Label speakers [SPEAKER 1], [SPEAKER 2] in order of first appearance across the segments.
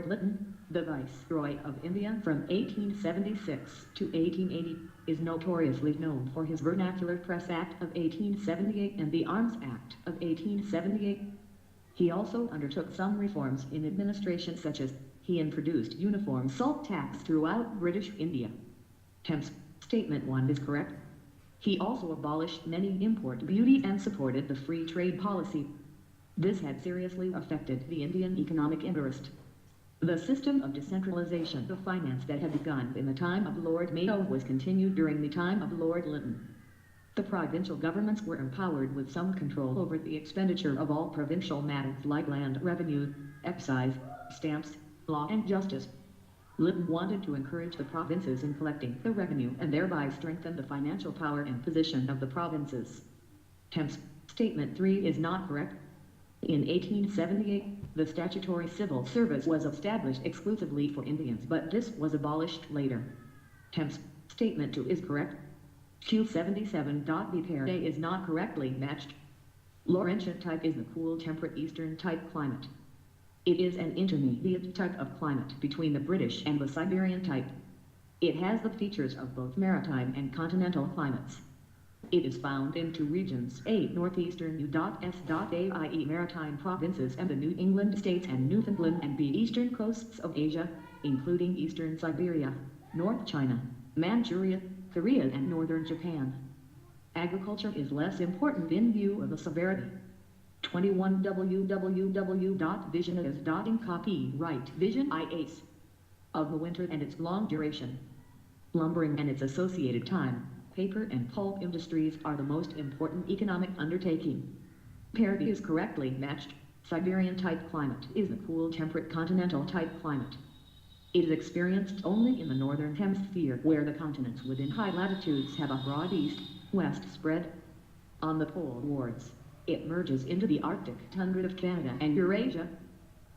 [SPEAKER 1] Lord Lytton, the Viceroy of India from 1876 to 1880, is notoriously known for his Vernacular Press Act of 1878 and the Arms Act of 1878. He also undertook some reforms in administration, such as he introduced uniform salt tax throughout British India. Thames Statement 1 is correct. He also abolished many import duties and supported the free trade policy. This had seriously affected the Indian economic interest. The system of decentralization of finance that had begun in the time of Lord Mayo was continued during the time of Lord Lytton. The provincial governments were empowered with some control over the expenditure of all provincial matters like land revenue, excise, stamps, law and justice. Lytton wanted to encourage the provinces in collecting the revenue and thereby strengthen the financial power and position of the provinces. Thames Statement 3 is not correct. In 1878, the statutory civil service was established exclusively for Indians, but this was abolished later. Thames Statement 2 is correct. Q77.B pair A is not correctly matched. Laurentian type is the cool temperate eastern type climate. It is an intermediate type of climate between the British and the Siberian type. It has the features of both maritime and continental climates. It is found in two regions, A. Northeastern U.S.A. i.e. maritime provinces and the New England states and Newfoundland, and B. Eastern coasts of Asia, including eastern Siberia, North China, Manchuria, Korea and northern Japan. Agriculture is less important in view of the severity. 21 www.visionis.in copyright Vision IACE of the winter and its long duration. Lumbering and its associated time, paper and pulp industries are the most important economic undertaking. Pair B is correctly matched. Siberian type climate is the cool temperate continental type climate. It is experienced only in the northern hemisphere, where the continents within high latitudes have a broad east-west spread. On the polewards, it merges into the Arctic tundra of Canada and Eurasia.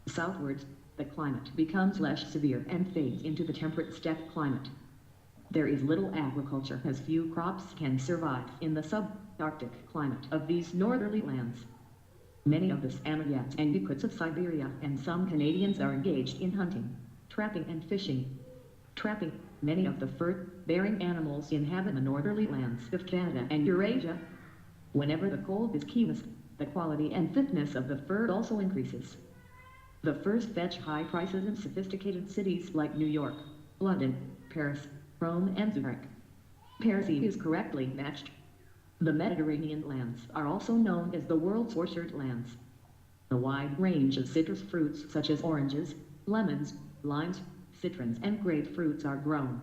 [SPEAKER 1] Southwards, the climate becomes less severe and fades into the temperate steppe climate. There is little agriculture, as few crops can survive in the sub-Arctic climate of these northerly lands. Many of the Samoyeds and Yakuts of Siberia and some Canadians are engaged in hunting, trapping and fishing. Trapping, many of the fur-bearing animals inhabit the northerly lands of Canada and Eurasia. Whenever the cold is keenest, the quality and thickness of the fur also increases. The furs fetch high prices in sophisticated cities like New York, London, Paris, Rome and Zurich. Pair C is correctly matched. The Mediterranean lands are also known as the world's orchard lands. A wide range of citrus fruits such as oranges, lemons, limes, citrons and grapefruits are grown.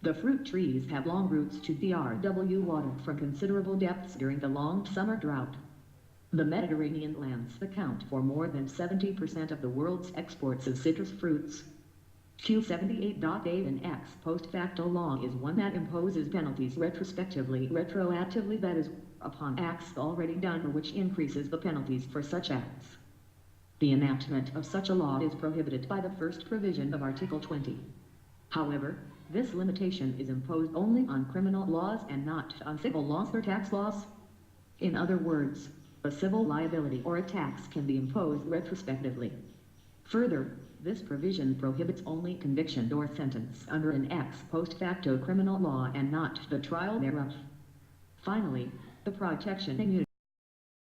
[SPEAKER 1] The fruit trees have long roots to the RW water from considerable depths during the long summer drought. The Mediterranean lands account for more than 70% of the world's exports of citrus fruits. Q78.A an ex post facto law is one that imposes penalties retroactively, that is, upon acts already done, or which increases the penalties for such acts. The enactment of such a law is prohibited by the first provision of Article 20. However, this limitation is imposed only on criminal laws and not on civil laws or tax laws. In other words, a civil liability or a tax can be imposed retrospectively. Further, this provision prohibits only conviction or sentence under an ex post facto criminal law and not the trial thereof. Finally, the protection and